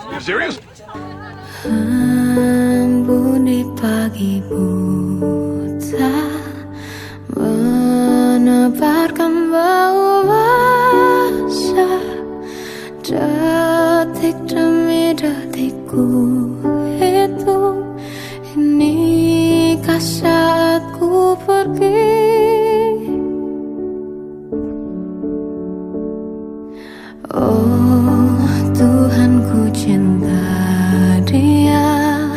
You serious? Embun pagi buta menebarkan bau basah, detik demi detikku hitung. Inikah saatku pergi? Oh Tuhan, ku cinta Dia,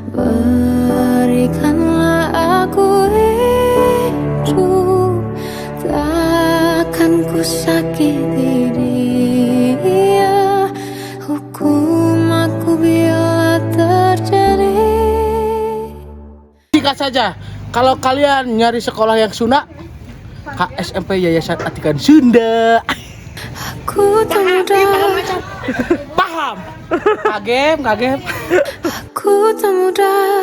berikanlah aku hidup, takkan ku sakiti Dia, hukum aku bila terjadi. Singkat saja, kalau kalian nyari sekolah yang Sunda, SMP Yayasan Atikan Sunda. Aku tak mudah. Paham? Kagem. Aku tak mudah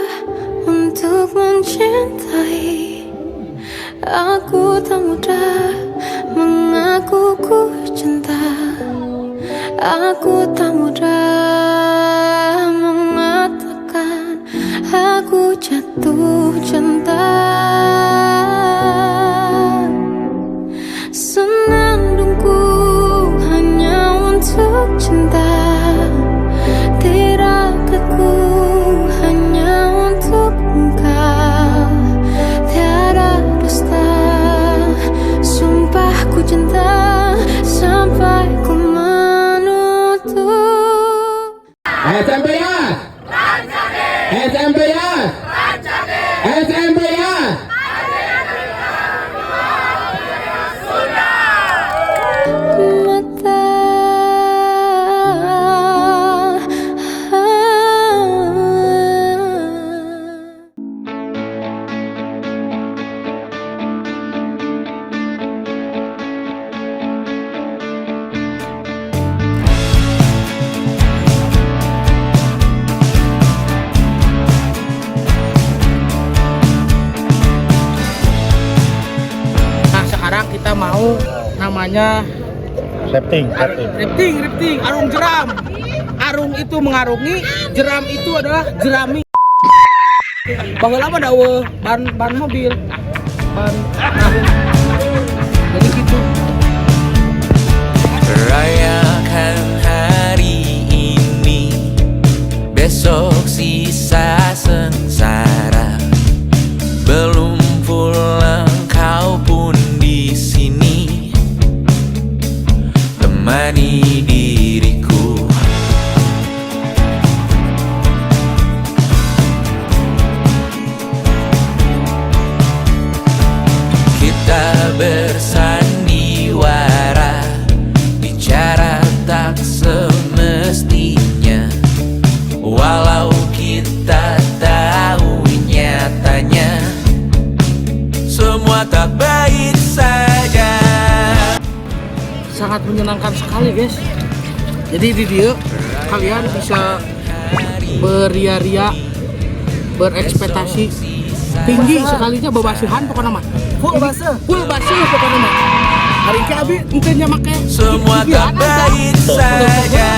untuk mencintai. Aku tak mudah mengaku ku cinta. Aku tak mudah mengatakan aku jatuh cinta. Senandungku hanya untuk cinta, tirakatku hanya untuk engkau. Tiada dusta, sumpah ku cinta sampai ku menutup. SMP ya, SMP ya, SMP ya. Sekarang kita mau namanya Rafting. arung jeram. Arung itu mengarungi, jeram itu adalah jerami. Baheula mah dawe ban mobil. Jadi gitu. Rayakan hari ini, besok sisa sengsara. Belum pulang kau pun di sini, temani diriku. Kita bersandiwara, bicara tak semestinya. Walau kita tahu nyatanya semua tak baik saja. Sangat menyenangkan sekali, guys. Jadi di dia kalian bisa beria-ria, berekspektasi tinggi sekalinya babasihan pokoknya mah. Full basuh pokoknya mah. Hari ini abi entenya make semua tak baik saja.